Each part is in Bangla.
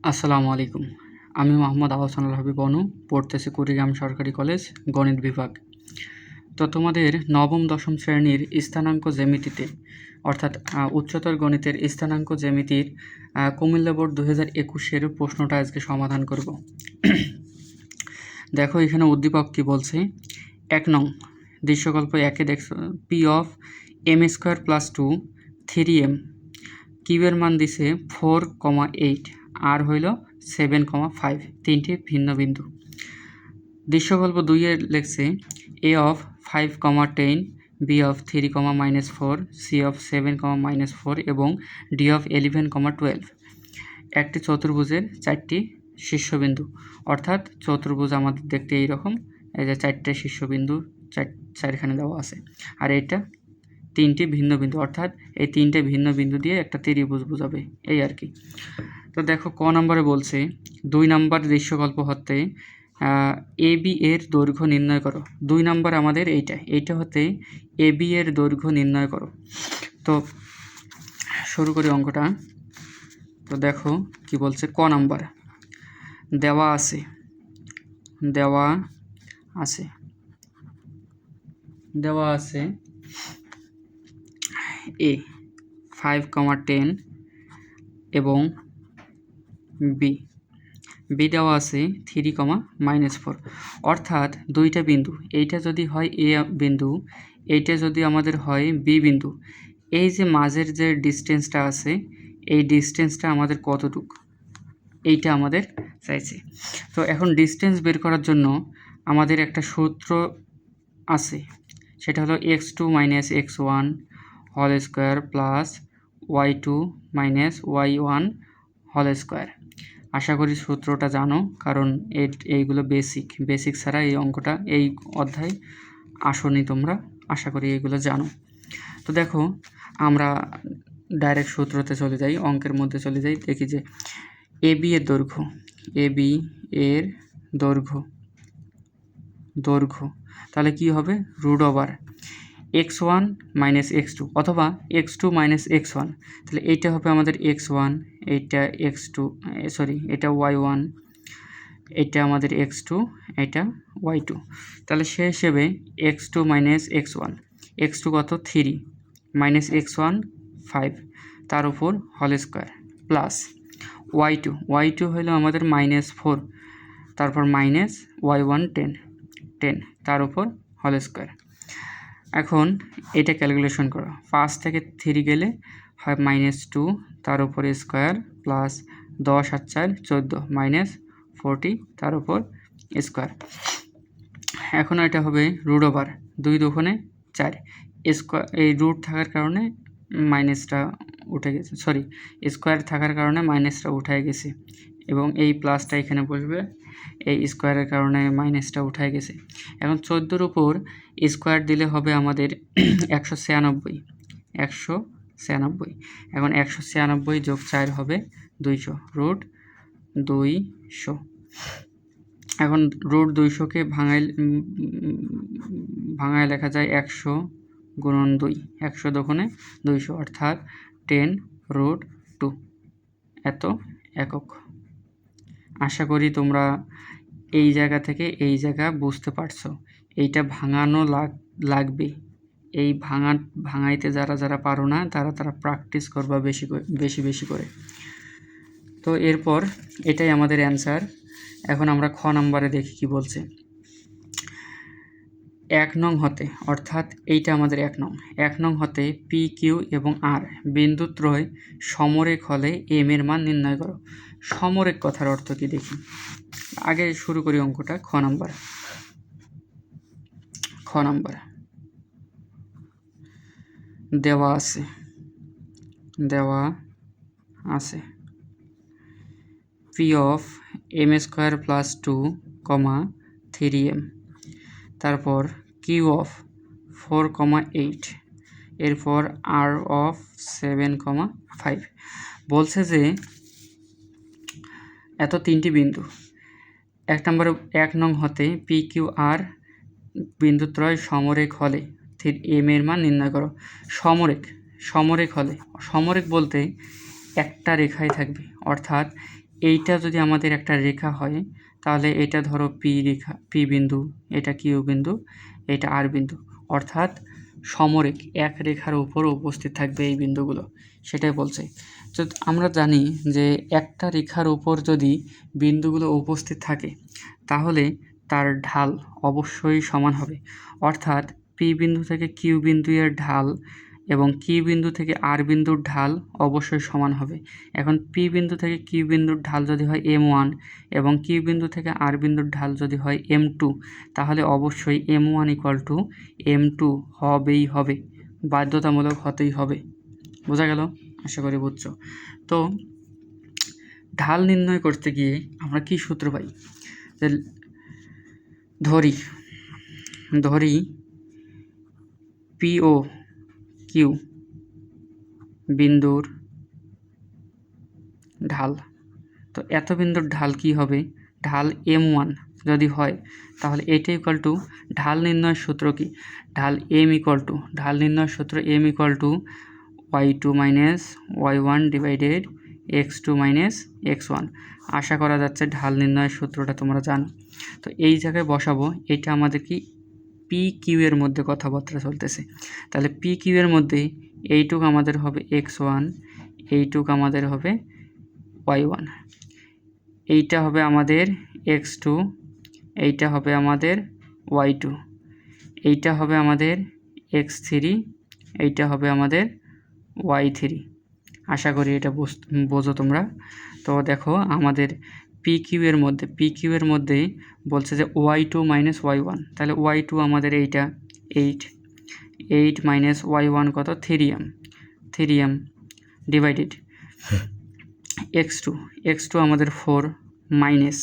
আসসালামু আলাইকুম। আমি মোহাম্মদ আহসানুল হাবিব অনু, পড়তেছি কুড়িগ্রাম সরকারি কলেজ, গণিত বিভাগ। তো তোমাদের নবম দশম শ্রেণীর স্থানাঙ্ক জ্যামিতিতে অর্থাৎ উচ্চতর গণিতের স্থানাঙ্ক জ্যামিতির কুমিল্লা বোর্ড 2021-এর প্রশ্নটা আজকে সমাধান করব। দেখো এখানে উদ্দীপক কী বলছে। 1 নং দৃশ্যকল্প 1-এ দেখছো P(m²+2 3m) কিউবের মান দিছে 4,8, আর হইল 7,5, তিনটি ভিন্ন বিন্দু। দৃশ্যকল্প 2-এ লিখছে A(5,10), B(3,-4), C(7,-4) এবং D(11,12) একটি চতুর্ভুজের 4টি শীর্ষবিন্দু। অর্থাৎ চতুর্ভুজ আমাদের দেখতে এইরকম, এই যে 4টে শীর্ষবিন্দু চারখানে দেওয়া আছে, আর এটা 3টি ভিন্ন বিন্দু, অর্থাৎ এই 3টে ভিন্ন বিন্দু দিয়ে একটা ত্রিভুজ বোঝাবে, এই আর কি। তো দেখো ক নম্বরে বলছে 2 নম্বর দৃশ্যকল্প হতে AB এর দৈর্ঘ্য নির্ণয় করো। 2 নম্বর আমাদের এইটা হতে AB এর দৈর্ঘ্য নির্ণয় করো। তো শুরু করি অঙ্কটা। তো দেখো কি বলছে। ক নাম্বার দেওয়া আছে A 5,10 এবং B দেওয়া আছে 3,-4, অর্থাৎ দুইটা বিন্দু, এইটা যদি হয় A বিন্দু, এইটা যদি আমাদের হয় B বিন্দু, এই যে মাঝের যে ডিস্টেন্সটা আছে, এই ডিস্টেন্সটা আমাদের কতটুকু, এইটা আমাদের চাইছে। তো এখন ডিস্টেন্স বের করার জন্য আমাদের একটা সূত্র আছে, সেটা হলো x2 - x1 whole square plus y2 - y1 whole square. আশা করি সূত্রটা জানো, কারণ এইগুলো বেসিক ছাড়া এই অঙ্কটা, এই অধ্যায় আসনি তোমরা, আশা করি এইগুলো জানো। তো দেখো আমরা ডাইরেক্ট সূত্রতে চলে যাই, অঙ্কের মধ্যে চলে যাই, দেখি যে AB এর দৈর্ঘ্য তাহলে কি হবে, √x1 - x2 অথবা x2 - x1, তাহলে এইটা হবে আমাদের x1, এইটা x2, এটা y1, এটা আমাদের x2, এটা y2। তাহলে সে হিসেবে x2 - x1, x2 কত 3 - x1 5, তার উপর হোল স্কোয়ার প্লাস y2 হলো আমাদের -4, তারপর মাইনাস y1 10, তার উপর হোল স্কোয়ার। এখন এটা ক্যালকুলেশন করো, 5 থেকে 3 গেলে হয় -2, তার উপর স্কোয়ার প্লাস 10 আর 4 14 -40, তার উপর স্কোয়ার। এখন এটা হবে √2 দুগুণে 4, স্কোয়ার এই রুট থাকার কারণে মাইনাসটা উঠে গেছে, স্কোয়ার থাকার কারণে মাইনাসটা উঠে গেছে, এবং এই প্লাসটা এখানে বসবে, এই স্কোয়ারের কারণে মাইনাসটা উঠে গেছে। এখন 14-র উপর স্কোয়ার দিলে হবে আমাদের 196, এখন 196 যোগ 4 হবে 200, √200। এখন √200-কে ভাঙায় লেখা যায় 100 গুণন 2, 100 দুগুণে 200, অর্থাৎ 10√2 এত একক। আশা করি তোমরা এই জায়গা থেকে এই জায়গা বুঝতে পারছো। এইটা ভাঙানো লাগবে, এই ভাঙাইতে যারা পারো না তারা প্র্যাকটিস করবা বেশি করে। তো এরপর এটাই আমাদের অ্যান্সার। এখন আমরা খ নম্বরে দেখি কি বলছে। 1 নং হতে, অর্থাৎ এইটা আমাদের 1 নং হতে PQ এবং R বিন্দুত্রয় সমরেখ হলে M এর মান নির্ণয় করো। সমরেখ কথার অর্থ কি দেখি। আগে শুরু করি অঙ্কটা। খ নম্বর দেওয়া আছে P(m²+2, 3m), তারপর Q(4,8), এরপর R(7,5). বলছে যে এত 3টি বিন্দু। 1 নং হতে PQR বিন্দুত্রয় সমরেখ হলে M এর মান নির্ণয় করো। সমরেখ বলতে একটা রেখায় থাকবে, অর্থাৎ এইটা যদি আমাদের একটা রেখা হয় তাহলে এটা ধরো পি রেখা, পি বিন্দু, এটা কিউ বিন্দু, এটা আর বিন্দু, অর্থাৎ সমরেখ এক রেখার উপর উপস্থিত থাকবে এই বিন্দুগুলো, সেটাই বলছে। তো আমরা জানি যে একটা রেখার উপর যদি বিন্দুগুলো উপস্থিত থাকে তাহলে তার ঢাল অবশ্যই সমান হবে, অর্থাৎ পি বিন্দু থেকে কিউ বিন্দু এর ঢাল এবং কিউ বিন্দু থেকে আর বিন্দুর ঢাল অবশ্যই সমান হবে। এখন পি বিন্দু থেকে কিউ বিন্দুর ঢাল যদি হয় m1 এবং কিউ বিন্দু থেকে আর বিন্দুর ঢাল যদি হয় m2, তাহলে অবশ্যই m1 = m2 হবেই হবে, বাধ্যতামূলক হতেই হবে। বোঝা গেল? আশা করি বুঝছো। তো ঢাল নির্ণয় করতে গিয়ে আমরা কি সূত্র পাই? যে ধরি পি ও কিউ বিন্দুর ঢাল, তো এত বিন্দুর ঢাল কি হবে? ঢাল m1 যদি হয় তাহলে এটা ইকুয়াল টু ঢাল নির্ণয়ের সূত্র কি? ঢাল নির্ণয়ের সূত্র m = y2 - y1 divided x2 - x1। আশা করা যাচ্ছে ঢাল নির্ণয়ের সূত্রটা তোমরা জানো। তো এই জায়গায় বসাবো, এটা আমাদের কি পি কিউ এর মধ্যে কথাবার্তা চলতেছে, তাহলে পি কিউ এর মধ্যে এইটুক আমাদের হবে x1, এইটুক আমাদের হবে y1, এইটা হবে আমাদের x2, এইটা হবে আমাদের y2, এইটা হবে আমাদের x3, এইটা হবে আমাদের y3। আশা করি এটা বোঝো তোমরা। তো দেখো আমাদের পি কিউ এর মধ্যে বলছে যে y2 - y1, তাহলে y2 আমাদের এইটা 8 - y1 কত? 3m ডিভাইডেড x2 আমাদের 4 মাইনাস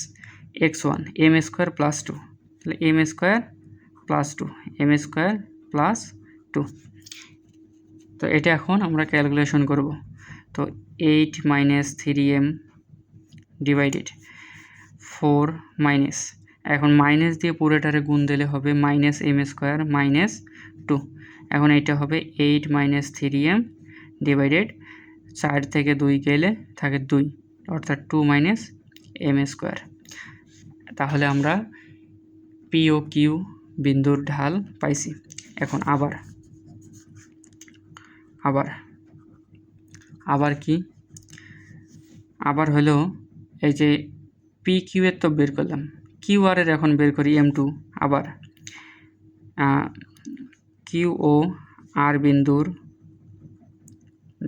x1 m² + 2, তাহলে m² + 2। তো এটা এখন আমরা ক্যালকুলেশন করব। তো 8 - 3m ডিভাইডেড 4 মাইনাস, এখন মাইনাস দিয়ে পুরোটারে গুণ দিলে হবে -m² - 2। এখন এটা হবে 8 - 3m ডিভাইডেড 4 থেকে 2 গেলে থাকে 2, অর্থাৎ 2 - m²। তাহলে আমরা পি ও কিউ বিন্দুর ঢাল পাইছি। এখন আবার কি? আবার হলো এই যে পি কিউ এর তো বের করলাম, কিউ আর এর এখন বের করি m2। আবার কিউ ও আর বিন্দুর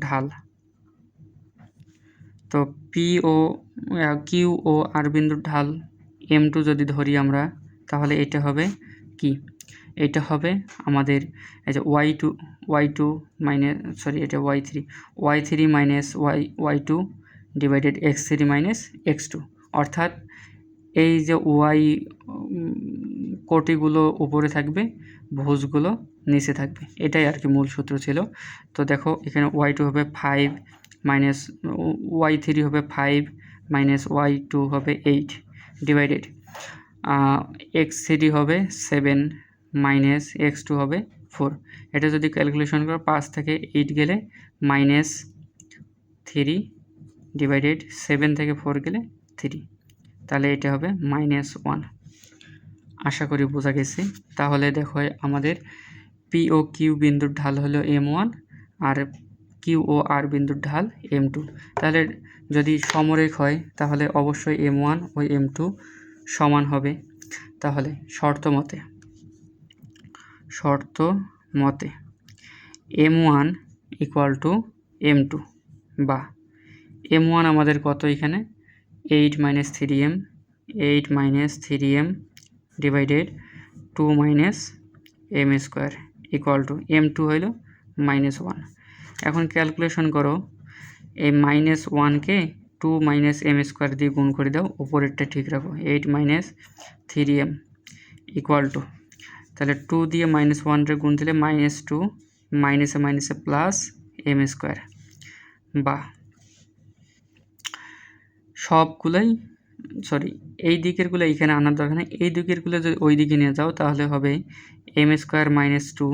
ঢাল, তো কিউ ও আর বিন্দুর ঢাল m2 যদি ধরি আমরা, তাহলে এটা হবে কি? এটা হবে আমাদের এই যে y2 এটা y3 - y2 divided x3 - x2, অর্থাৎ এই যে y কোটিগুলো উপরে থাকবে, ভুজগুলো নিচে থাকবে, এটাই আর কি মূল সূত্র ছিল। তো দেখো এখানে y2 হবে 5 y3 হবে 5 y2 হবে 8 ডিভাইডেড x3 হবে 7 x2 হবে 4। এটা যদি ক্যালকুলেশন করো 5 থেকে 8 গেলে -3 ডিভাইডেড 7 থেকে 4 গেলে 3, তাহলে এটা হবে -1। আশা করি বোঝা গেছে। তাহলে দেখো আমাদের পি ও কিউ বিন্দুর ঢাল হলো m1 আর কিউ ও আর বিন্দুর ঢাল m2। তাহলে যদি সমরেখ হয় তাহলে অবশ্যই m1 ও m2 সমান হবে। তাহলে শর্ত মতে m1 = m2, বা m1 আমাদের কত এখানে 8 - 3m ডিভাইডেড 2 - m² m2 হইল -1। এখন ক্যালকুলেশন করো, এই -1কে 2 - m² দিয়ে গুণ করে দাও, উপরেরটা ঠিক রাখো। 8 - 3m তাহলে 2 দিয়ে -1 রে গুণ দিলে -2, মাইনাসে প্লাস m², বা সবগুলোই এই দিকেরগুলো এইখানে আনার দরকার নেই, এই দিকেরগুলো যদি ওই দিকে নিয়ে যাও তাহলে হবে m² - 2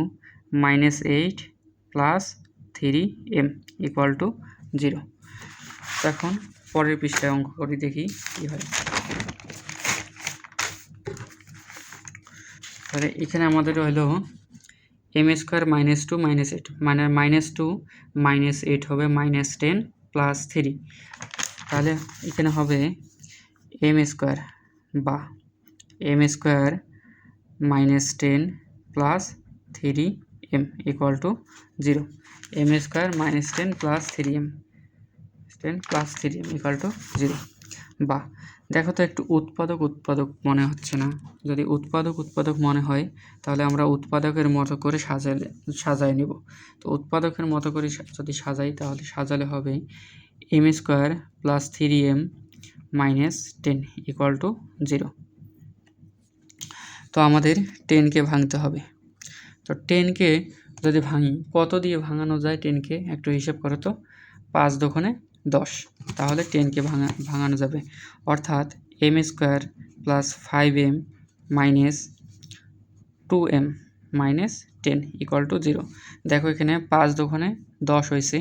-8 + 3m = 0। এখন পরের পৃষ্ঠায় অঙ্ক করি, দেখি কী হয়। তাহলে এখানে আমাদের হলো M square minus two minus eight, মানে মাইনাস টু মাইনাস এইট হবে মাইনাস 10 প্লাস 3। তাহলে এখানে হবে এম স্কোয়ার বা M square minus 10 plus 3m equal to 0। M square minus 10 plus 3m equal to 0। বা দেখো তো একটু উৎপাদক মনে হচ্ছে না? যদি উৎপাদক মনে হয় তাহলে আমরা উৎপাদকের মতো করে সাজায় নেব। তো উৎপাদকের মতো করে যদি সাজাই তাহলে সাজালে হবে M square plus 3m minus 10 equal to 0। তো আমাদের 10কে ভাঙতে হবে। তো 10কে যদি ভাঙি, কত দিয়ে ভাঙানো যায় 10কে একটু হিসেব করো তো। 5 দোকানে 10, তাহলে 10কে ভাঙানো যাবে। অর্থাৎ m square plus 5m minus 2m minus 10 equal to 0। দেখো এখানে 5 দোকানে 10 হয়েছে,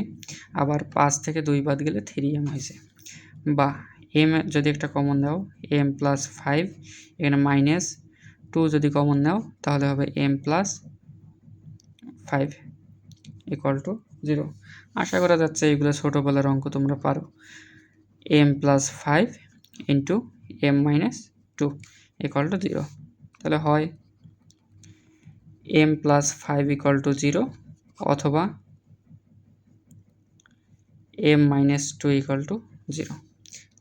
আবার 5 থেকে 2 বাদ গেলে 3m হয়েছে। বা m যদি একটা কমন দাও, m প্লাস 5, এখানে মাইনাস 2 যদি কমন নাও তাহলে হবে m প্লাস 5 ইকুয়াল টু 0। আশা করা যাচ্ছে এইগুলো ছোটোবেলার অঙ্ক তোমরা পারো। m plus 5 into m minus 2 equal to 0। তাহলে হয় m প্লাস 5 ইকুয়াল টু 0 অথবা m মাইনাস 2 ইকুয়াল টু 0।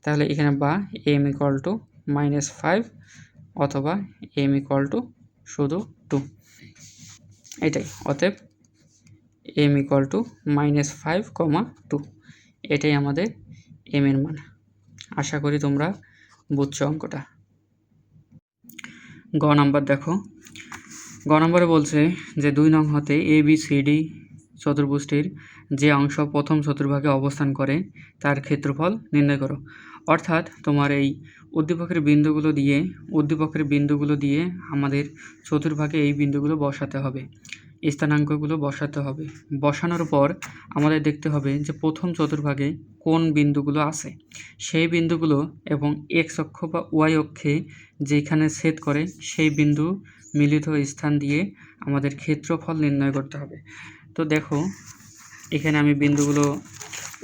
তাহলে এখানে বা m ইকুয়াল টু মাইনাস 5 অথবা m ইকুয়াল টু শুধু 2, এটাই। অতএব m ইকুয়াল টু মাইনাস 5, 2, এটাই আমাদের m এর মান। আশা করি তোমরা বুঝছো অঙ্কটা। গ নাম্বার দেখো, গ নম্বরে বলছে যে 2 নং হতে ABCD চতুর্ভুজটির যে অংশ প্রথম চতুর্ভাগে অবস্থান করে তার ক্ষেত্রফল নির্ণয় করো। অর্থাৎ তোমার এই উদ্দীপকের বিন্দুগুলো দিয়ে আমাদের চতুর্ভাগে এই বিন্দুগুলো বসাতে হবে, স্থানাঙ্কগুলো বসাতে হবে। বসানোর পর আমাদের দেখতে হবে যে প্রথম চতুর্ভাগে কোন বিন্দুগুলো আছে, সেই বিন্দুগুলো এবং এক্স অক্ষ বা ওয়াই অক্ষে যেখানে ছেদ করে সেই বিন্দু মিলিত স্থান দিয়ে আমাদের ক্ষেত্রফল নির্ণয় করতে হবে। তো দেখো এখানে আমি বিন্দুগুলো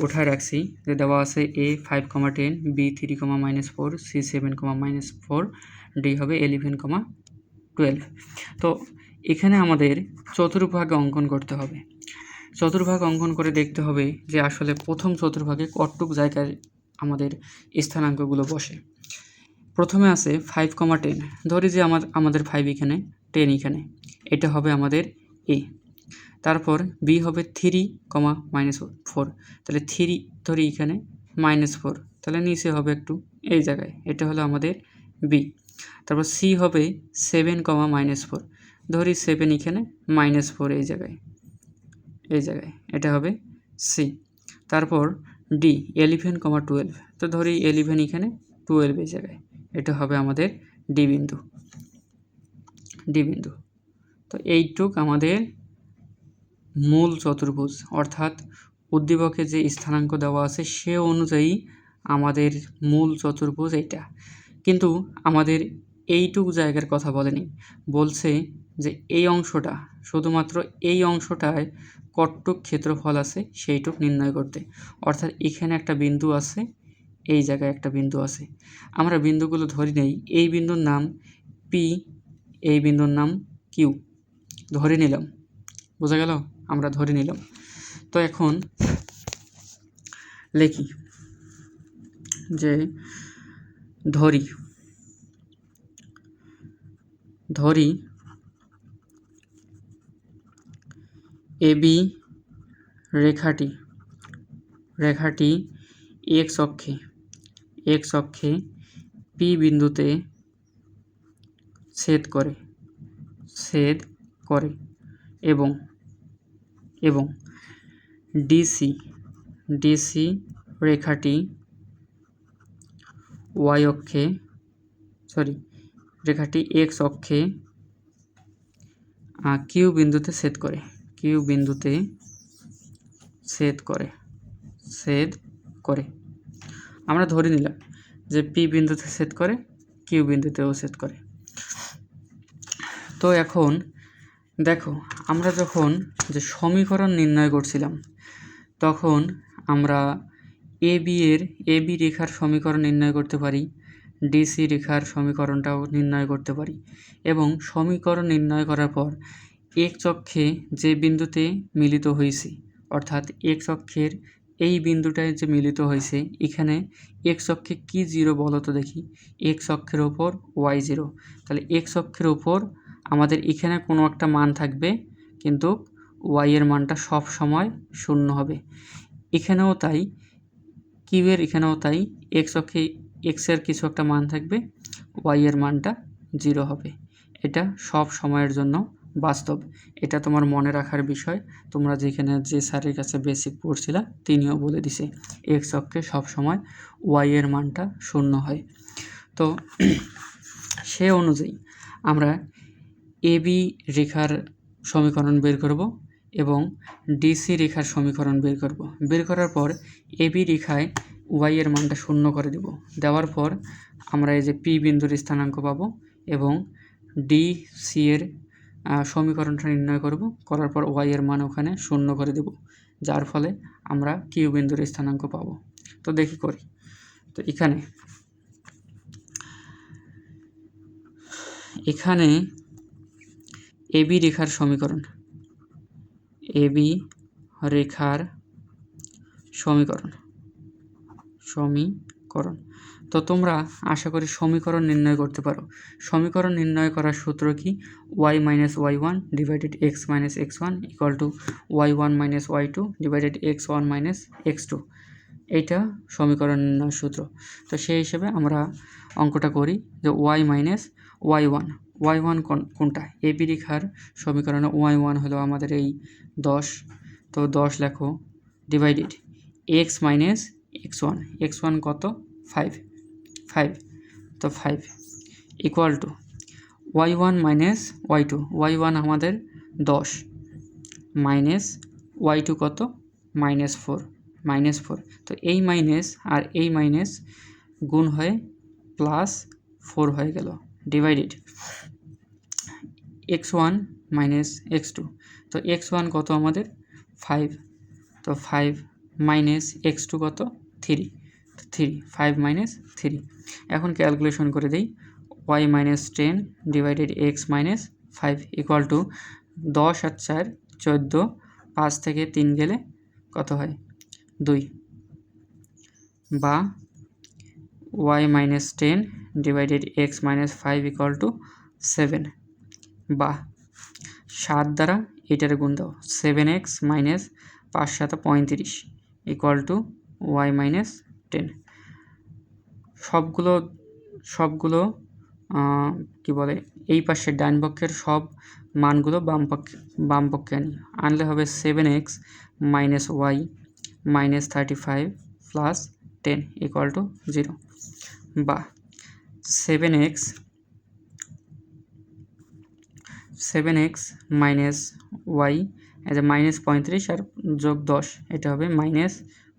উঠায় রাখছি, যে দেওয়া আছে A 5,10, B 3,-4, C 7,-4, D হবে 11,12। তো এখানে আমাদের চতুর্ভাগ অঙ্কন করতে হবে। চতুর্ভাগ অঙ্কন করে দেখতে হবে যে আসলে প্রথম চতুর্ভাগে কতটুক জায়গায় আমাদের স্থানাঙ্কগুলো বসে। প্রথমে আছে 5,10, ধরি যে আমাদের 5 এখানে, 10 এখানে, এটা হবে আমাদের A। তারপর B হবে 3,-4, তাহলে 3 ধরি এখানে, -4, তাহলে নিচে হবে একটু এই জায়গায়, এটা হলো আমাদের B। তারপর C হবে 7,-4, ধরি 7 এখানে, -4 এই জায়গায়, এটা হবে C। তারপর D 11,12, তো ধরি 11 এখানে, 12 এই জায়গায়, এটা হবে আমাদের D বিন্দু। তো এইটুক আমাদের মূল চতুর্ভুজ, অর্থাৎ উদ্দীপকে যে স্থানাঙ্ক দেওয়া আছে সে অনুযায়ী আমাদের মূল চতুর্ভুজ এইটা। কিন্তু আমাদের এইটুক জায়গার কথা বলেনি, বলছে যে এই অংশটা, শুধুমাত্র এই অংশটায় কতটুক ক্ষেত্রফল আছে সেইটুক নির্ণয় করতে। অর্থাৎ এখানে একটা বিন্দু আছে, এই জায়গায় একটা বিন্দু আছে। আমরা বিন্দুগুলো ধরে নেই, এই বিন্দুর নাম P, এই বিন্দুর নাম Q, ধরে নিলাম। বোঝা গেল? আমরা ধরে নিলাম। তো এখন লিখি যে ধরি AB রেখাটি x অক্ষে P বিন্দুতে ছেদ করে এবং DC রেখাটি x অক্ষে Q বিন্দুতে ছেদ করে। আমরা ধরে নিলাম যে পি বিন্দুতে ছেদ করে, কিউ বিন্দুতেও ছেদ করে। তো এখন দেখো, আমরা যখন যে সমীকরণ নির্ণয় করছিলাম তখন আমরা এবি রেখার সমীকরণ নির্ণয় করতে পারি, ডিসি রেখার সমীকরণটাও নির্ণয় করতে পারি, এবং সমীকরণ নির্ণয় করার পর এক্স অক্ষে যে বিন্দুতে মিলিত হয়েছে, অর্থাৎ এক্স অক্ষের এই বিন্দুটায় যে মিলিত হয়েছে, এখানে এক্স অক্ষে কী জিরো বলো তো দেখি? এক্স অক্ষের ওপর ওয়াই জিরো। তাহলে এক্স অক্ষের ওপর আমাদের এখানে কোনো একটা মান থাকবে, কিন্তু ওয়াইয়ের মানটা সব সময় শূন্য হবে। এখানেও তাই, কিউয়ের এখানেও তাই, এক্স অক্ষে এক্সের কিছু একটা মান থাকবে, ওয়াইয়ের মানটা জিরো হবে। এটা সব সময়ের জন্য বাস্তব। এটা তোমার মনে রাখার বিষয়। তোমরা যেখানে যে স্যারের কাছে বেসিক পড়ছিলা তিনিও বলে দিছে এক্স অক্ষে সবসময় ওয়াইয়ের মানটা শূন্য হয়। তো সে অনুযায়ী আমরা এবি রেখার সমীকরণ বের করব এবং ডিসি রেখার সমীকরণ বের করব। বের করার পর এবি রেখায় ওয়াইয়ের মানটা শূন্য করে দেব। দেওয়ার পর আমরা এই যে পি বিন্দুর স্থানাঙ্ক পাবো এবং ডিসি এর সমীকরণটা নির্ণয় করব। করার পর ওয়াইয়ের মান ওখানে শূন্য করে দেব, যার ফলে আমরা কিউ বিন্দুর স্থানাঙ্ক পাবো। তো দেখি করি। তো এখানে এবি রেখার সমীকরণ, এবি রেখার সমীকরণ। তো তোমরা আশা করি সমীকরণ নির্ণয় করতে পারো। সমীকরণ নির্ণয় করার সূত্র কি? y minus y one divided x minus x one equal to y one minus y two divided x one minus x two. এইটা সমীকরণ নির্ণয় সূত্র। তো সেই হিসেবে আমরা অঙ্কটা করি যে ওয়াই মাইনাস ওয়াই ওয়ান কোনটা? এবি রেখার সমীকরণে ওয়াই ওয়ান হলো আমাদের এই 10, তো 10 লেখো, divided x minus x one কত? 5, তো 5 equal to y one minus y two, y one আমাদের 10 মাইনাস ওয়াই টু কত? -4, তো এই মাইনাস আর এই মাইনাস গুণ হয়ে +4 হয়ে গেল, ডিভাইডেড x1 মাইনাস x2, তো x1 কত আমাদের? 5, তো 5 মাইনাস x2 কত? 3, তো 5 মাইনাস 3। এখন ক্যালকুলেশন করে দিই, y minus 10 divided x minus 5 equal to 10 আর 4 14, 5 থেকে 3 গেলে কত হয়? 2, বা y minus 10 divided x minus 5 equal two 7, বা 7 দ্বারা এটার গুণ দাও, 7x minus 5 7 35 equal to y minus 10। সবগুলো কি বলে, এই পাশের ডান পক্ষের সব মানগুলো বাম পক্ষে আনলে হবে 7x minus y minus 35 plus 10 equal to 0, বা 7x মাইনাস ওয়াই মাইনাস 35 আর যোগ 10, এটা হবে মাইনাস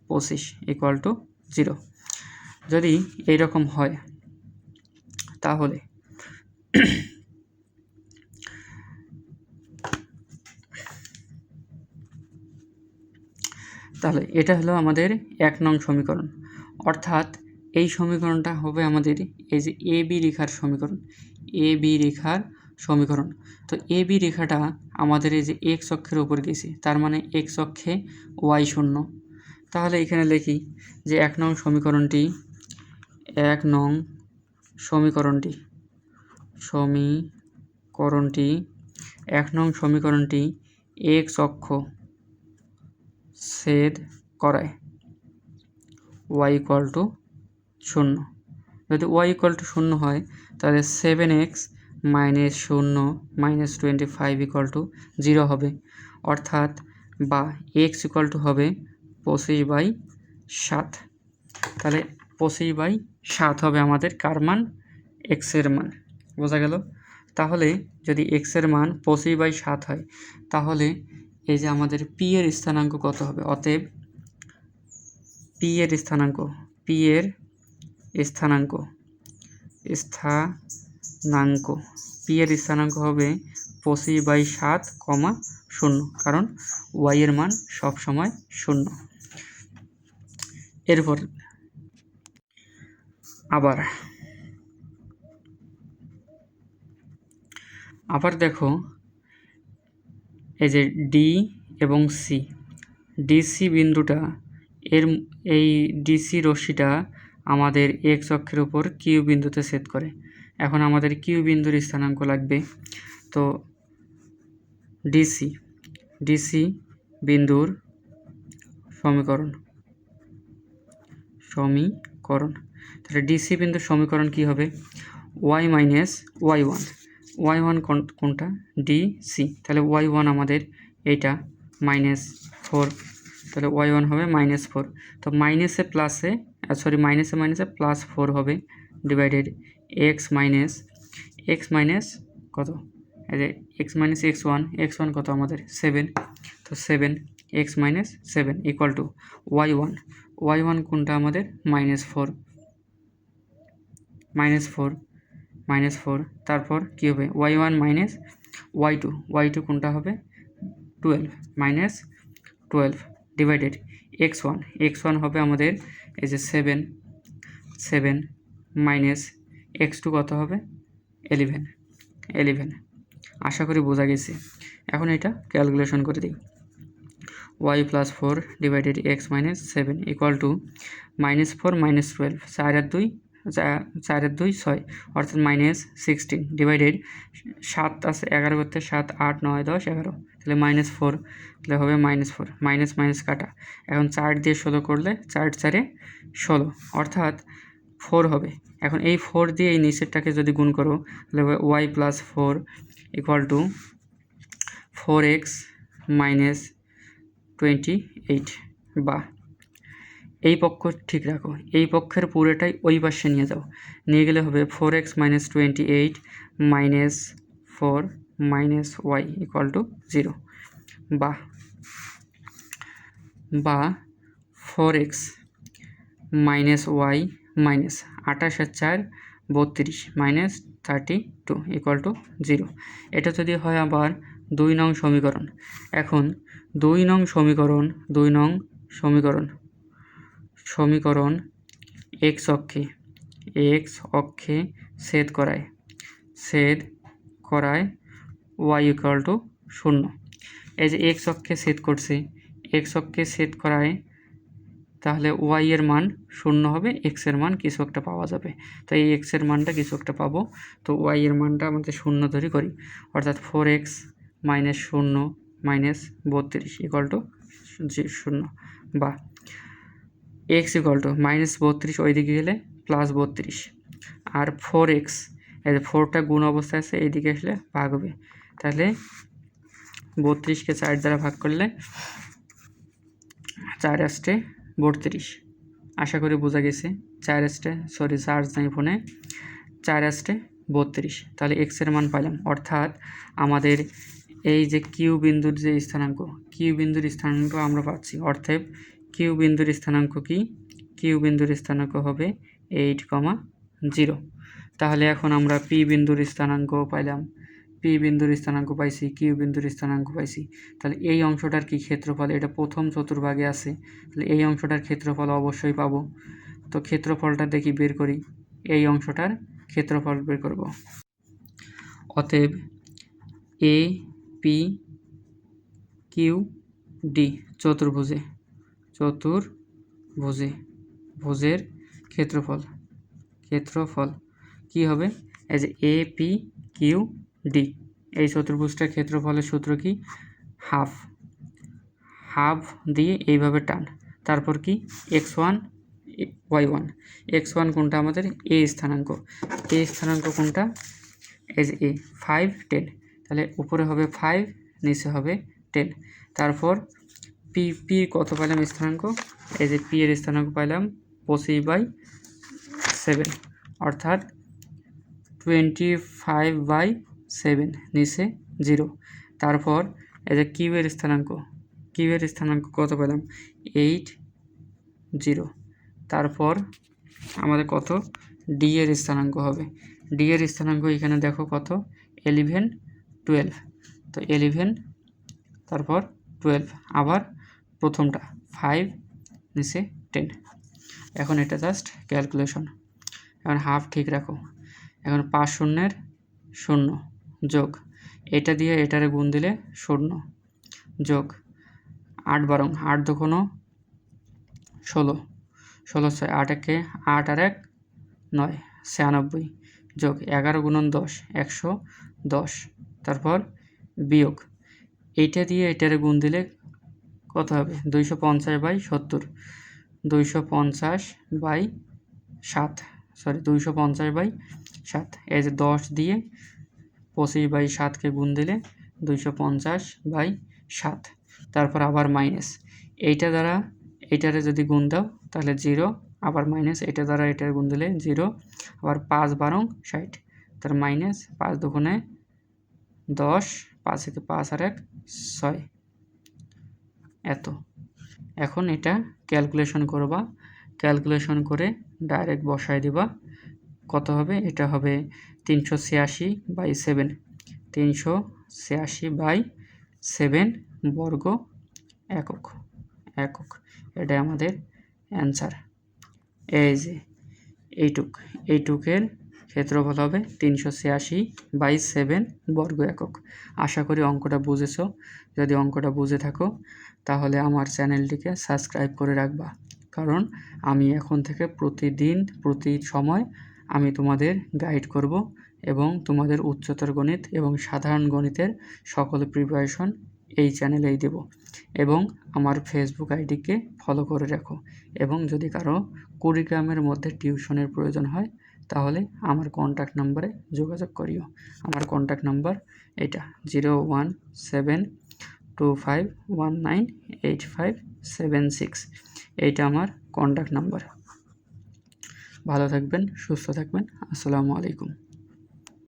25 ইকুয়াল টু 0। যদি এইরকম হয় তাহলে এটা হলো আমাদের 1 নং সমীকরণ। অর্থাৎ এই সমীকরণটা হবে আমাদের এই যে এবি রেখার সমীকরণ। তো এবি রেখাটা আমাদের এই যে এক্স অক্ষের উপর গেছে, তার মানে এক্স অক্ষে ওয়াই শূন্য। তাহলে এখানে লিখি যে 1 নং সমীকরণটি এক্স অক্ষ ছেদ করায় ওয়াই ইকুয়াল টু 0। যদি ওয়াই ইকুয়াল টু 0 হয় তাহলে 7x minus 0 minus 25 equal to 0 হবে, অর্থাৎ বা x ইকুয়াল টু হবে 25/7। তাহলে 25/7 হবে আমাদের কার মান? x এর মান। বোঝা গেল? তাহলে যদি x এর মান 25/7 হয় তাহলে এই যে আমাদের p এর স্থানাঙ্ক কত হবে? অতএব p এর স্থানাঙ্ক পি এর স্থানাঙ্ক হবে 25/7, 0, কারণ ওয়াই এর মান সবসময় 0। এরপর আবার দেখো এই যে ডি এবং সি, ডিসি বিন্দুটা এই ডিসি রশ্মিটা আমাদের এক্স অক্ষের উপর কিউ বিন্দুতে ছেদ করে। এখন আমাদের কিউ বিন্দুর স্থানাঙ্ক লাগবে। তো ডিসি বিন্দুর সমীকরণ তাহলে ডিসি বিন্দুর সমীকরণ কি হবে? ওয়াই মাইনাস ওয়াই ওয়ান কোনটা? ডিসি, তাহলে ওয়াই ওয়ান আমাদের এইটা -4, তাহলে ওয়াই ওয়ান হবে -4। তো মাইনাসে +4 হবে ডিভাইডেড এক্স মাইনাস কত? এই যে এক্স মাইনাস এক্স ওয়ান কত আমাদের 7, তো 7 x minus 7 equal to y one কোনটা আমাদের? -4, তারপর কী হবে? Y one minus y two কোনটা হবে? 12 ডিভাইডেড এক্স ওয়ান হবে আমাদের এই যে 7 মাইনাস এক্স টু কত হবে? 11। আশা করি বোঝা গেছে। এখন এটা ক্যালকুলেশন করে দিই। y + 4 divided x minus 7 equal two -4 - 12, 4 আর 2 6, অর্থাৎ -16 ডিভাইডেড 7 আছে 11 করতে 7 8 9 10 11, তাহলে -4, তাহলে হবে -4 মাইনাস কাটা। এখন 4 দিয়ে 16 করলে 4 4 16, অর্থাৎ 4 হবে। এখন এই 4 দিয়ে এই নিচেরটাকে যদি গুণ করো তাহলে হবে y + 4 ইকুয়াল টু 4x - 28, বা এই পক্ষ ঠিক রাখো, এই পক্ষের পুরোটাই ওই পাশে নিয়ে যাও, নিয়ে গেলে হবে 4x - 28 -4 y ইকুয়াল টু 0, বা 4x - y মাইনাস 28 আর 4 32 -32 ইকুয়াল টু 0। এটা যদি হয় আবার 2 নং সমীকরণ। এখন 2 নং সমীকরণ এক্স অক্ষে ছেদ করায় ওয়াই ইকুয়াল টু 0। এই যে এক্স অক্ষে ছেদ করায় তাহলে ওয়াই এর মান 0 হবে, এক্স এর মান কিছু একটা পাওয়া যাবে। তো এই এক্স এর মানটা কিছু একটা পাবো, তো ওয়াই এর মানটা আমাদের 0 ধরে করি, অর্থাৎ 4x - 0 -32 ইকুয়াল টু 0, বা x ইকুয়াল টু -32 ওইদিকে গেলে +32, আর 4x এই যে 4টা গুণ অবস্থায় আছে, এইদিকে আসলে ভাগ হবে, তাহলে 32কে 4 দ্বারা ভাগ করলে 4 আসতে 32। আশা করি বোঝা গেছে। 4 চার্জ নাই ফোনে, 4 আসতে 32, তাহলে এক্স এর মান পাইলাম। অর্থাৎ আমাদের এই যে কিউ বিন্দুর যে স্থানাঙ্ক, আমরা পাচ্ছি। অর্থাৎ কিউ বিন্দুর স্থানাঙ্ক কি? কিউ বিন্দুর স্থানাঙ্ক হবে 8,0। তাহলে এখন আমরা পি বিন্দুর স্থানাঙ্ক পাইলাম, কিউ বিন্দুর স্থানাঙ্ক পাইছি। তাহলে এই অংশটার কি ক্ষেত্রফল? এটা প্রথম চতুর্ভাগে আছে, তাহলে এই অংশটার ক্ষেত্রফল অবশ্যই পাবো। তো ক্ষেত্রফলটা দেখি বের করি, এই অংশটার ক্ষেত্রফল বের করব। অতএব এ পি কিউ ডি চতুর্ভুজের ক্ষেত্রফল কি হবে? এই যে এ পি কিউ ডি, এই চতুর্ভুজটার ক্ষেত্রফলের সূত্র কি? হাফ দিয়ে এইভাবে টান, তারপর কি x1 y1, x1 কোনটা আমাদের? এ স্থানাঙ্ক কোনটা? এই যে এ 5 10, তাহলে উপরে হবে 5 নিচে হবে 10। তারপর পি কত পাইলাম স্থানাঙ্ক? এই যে পি এর স্থানাঙ্ক পাইলাম 25/7, অর্থাৎ 25/7 নিচে 0। তারপর এই যে কিউ এর স্থানাঙ্ক কত পেলাম? 8 0। তারপর আমাদের কত ডি এর স্থানাঙ্ক হবে। ডি এর স্থানাঙ্ক এখানে দেখো কত 11 12, তো 11 তারপর 12 আবার প্রথমটা 5 নিচে 10। এখন এটা জাস্ট ক্যালকুলেশন। এখন হাফ ঠিক রাখো। এখন 5 শূন্যের 0 যোগ এটা দিয়ে এটারে গুণ দিলে 0 যোগ 8 12 8 দুগুণ 16 16 6 8 একে 8 আর 1 9 96 যোগ 11 গুণন 10 110, তারপর বিয়োগ এইটা দিয়ে এটারে গুণ দিলে কত হবে 250/70, 250/7 সরি 250/7। এই যে 10 দিয়ে 25/7কে গুণ দিলে 250/7, তারপর আবার মাইনাস এইটা দ্বারা এইটারে যদি গুণ দাও তাহলে 0, আবার মাইনাস এটা দ্বারা এটার গুণ দিলে 0, আবার 5 12 60, তার মাইনাস 5 দুগুণে 10, 5 থেকে 5 আর 1 6 এত। এখন এটা ক্যালকুলেশন করবা, ক্যালকুলেশন করে ডাইরেক্ট বসায় দিবা। কত হবে? এটা হবে 386/7, 386/7 বর্গ একক। এটা আমাদের অ্যান্সার। এই যে এইটুকের ক্ষেত্রফল হবে 386/7 বর্গ একক। আশা করি অঙ্কটা বুঝেছো। যদি অঙ্কটা বুঝে থাকো তাহলে আমার চ্যানেলটিকে সাবস্ক্রাইব করে রাখবা, কারণ আমি এখন থেকে প্রতিদিন প্রতি সময় আমি তোমাদের গাইড করব এবং তোমাদের উচ্চতর গণিত এবং সাধারণ গণিতের সকল প্রিপারেশন এই চ্যানেলেই দেব। এবং আমার ফেসবুক আইডিকে ফলো করে রাখো। এবং যদি কারো কুড়িগ্রামের মধ্যে টিউশনের প্রয়োজন হয় তাহলে আমার কন্ট্যাক্ট নাম্বারে যোগাযোগ করিও। আমার কন্ট্যাক্ট নাম্বার এটা 01725198576। এইটা আমার কন্ট্যাক্ট নাম্বার। ভালো থাকবেন, সুস্থ থাকবেন। আসসালামু আলাইকুম।